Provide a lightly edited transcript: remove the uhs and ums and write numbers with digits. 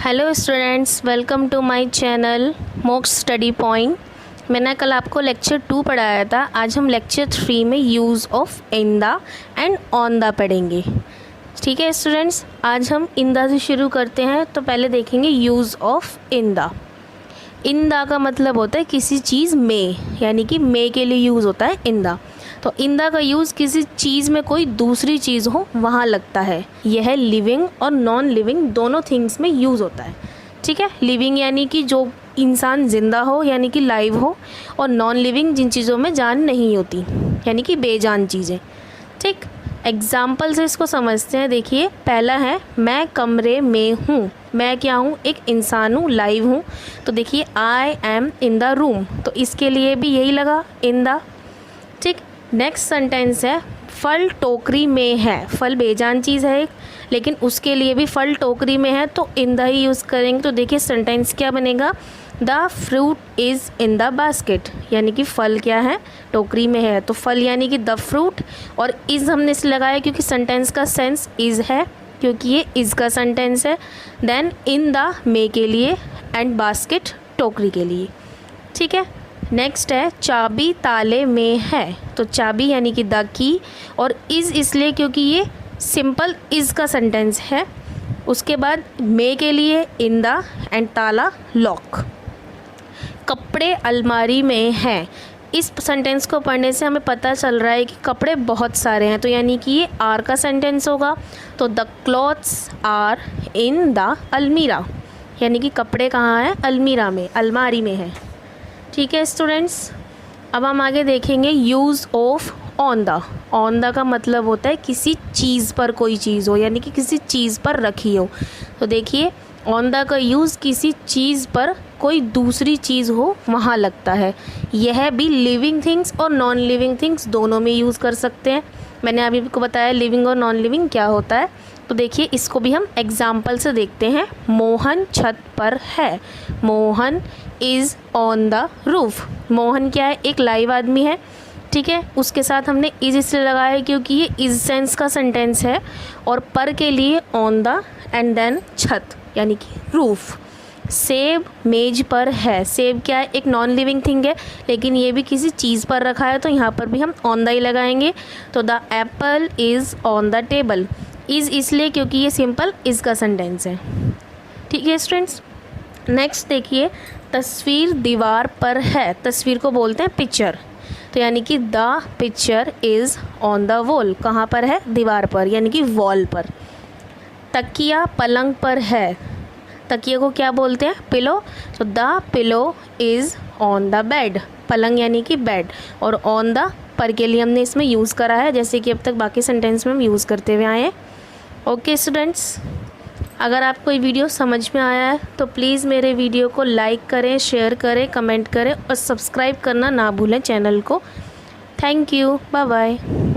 Hello students, welcome to my channel Moksha study point. मैंने कल आपको लेक्चर 2 पढ़ाया था। आज हम लेक्चर 3 में use of in the end on the पढ़ेंगे। ठीक है स्टूडेंट्स, आज हम इन द से शुरू करते हैं। तो पहले देखेंगे use of in the. In the का मतलब होता है किसी चीज़ में, यानी कि में के लिए यूज़ होता है इन द। तो इन द का यूज़ किसी चीज़ में कोई दूसरी चीज़ हो वहाँ लगता है। यह लिविंग और नॉन लिविंग दोनों थिंग्स में यूज़ होता है। ठीक है, लिविंग यानी कि जो इंसान ज़िंदा हो यानी कि लाइव हो, और नॉन लिविंग जिन चीज़ों में जान नहीं होती यानी कि बेजान चीज़ें। ठीक, एग्जाम्पल से इसको समझते हैं। देखिए, पहला है मैं कमरे में हूँ। मैं क्या हूँ? एक इंसान हूँ, लाइव हूँ। तो देखिए I am in the room, तो इसके लिए भी यही लगा इन द। ठीक, नेक्स्ट सेंटेंस है फल टोकरी में है। फल बेजान चीज़ है एक, लेकिन उसके लिए भी फल टोकरी में है तो इन द ही यूज़ करेंगे। तो देखिए सेंटेंस क्या बनेगा, the fruit is in the basket, यानी कि फल क्या है? टोकरी में है। तो फल यानी कि द फ्रूट, और इज़ हमने इसलिए लगाया क्योंकि सेंटेंस का सेंस इज़ है, क्योंकि ये इज़ का सेंटेंस है। देन इन द में के लिए, एंड बास्केट टोकरी के लिए। ठीक है, नेक्स्ट है चाबी ताले में है। तो चाबी यानी कि द की, और इज़ इसलिए क्योंकि ये सिंपल इज़ का सेंटेंस है। उसके बाद में के लिए इन द, एंड ताला लॉक। कपड़े अलमारी में हैं। इस सेंटेंस को पढ़ने से हमें पता चल रहा है कि कपड़े बहुत सारे हैं, तो यानी कि ये आर का सेंटेंस होगा। तो the clothes are in the अलमीरा, यानी कि कपड़े कहाँ हैं? अलमीरा में, अलमारी में है। ठीक है स्टूडेंट्स, अब हम आगे देखेंगे use of on the. On the का मतलब होता है किसी चीज़ पर कोई चीज़ हो, यानी कि किसी चीज़ पर रखी हो। तो देखिए ऑन द का यूज़ किसी चीज़ पर कोई दूसरी चीज़ हो वहाँ लगता है। यह भी लिविंग थिंग्स और नॉन लिविंग थिंग्स दोनों में यूज़ कर सकते हैं। मैंने अभी आपको बताया लिविंग और नॉन लिविंग क्या होता है। तो देखिए इसको भी हम एग्जाम्पल से देखते हैं। मोहन छत पर है। Mohan is on the roof. Mohan क्या है? एक लाइव आदमी है। ठीक है, उसके साथ हमने इज़ इसलिए लगाया है क्योंकि ये इज़ सेंस का सेंटेंस है, और पर के लिए ऑन द, एंड देन छत यानी कि रूफ। सेब मेज पर है। सेब क्या है? एक नॉन लिविंग थिंग है, लेकिन ये भी किसी चीज़ पर रखा है, तो यहाँ पर भी हम ऑन द ही लगाएंगे। तो the Apple is on the table. Is इसलिए क्योंकि ये सिंपल इज़ का सेंटेंस है। ठीक है स्टूडेंट्स, नेक्स्ट देखिए तस्वीर दीवार पर है। तस्वीर को बोलते हैं पिक्चर, तो यानी कि the picture is on the wall. कहाँ पर है? दीवार पर, यानी कि वॉल पर। तकिया पलंग पर है। तकिए को क्या बोलते हैं? पिलो। तो the pillow is on the bed. पलंग यानी कि बेड, और ऑन द पर के लिए हमने इसमें यूज़ करा है, जैसे कि अब तक बाकी सेंटेंस में हम यूज़ करते हुए आए हैं। ओके स्टूडेंट्स, अगर आपको ये वीडियो समझ में आया है तो प्लीज़ मेरे वीडियो को लाइक करें, शेयर करें, कमेंट करें, और सब्सक्राइब करना ना भूलें चैनल को। Thank you, bye bye.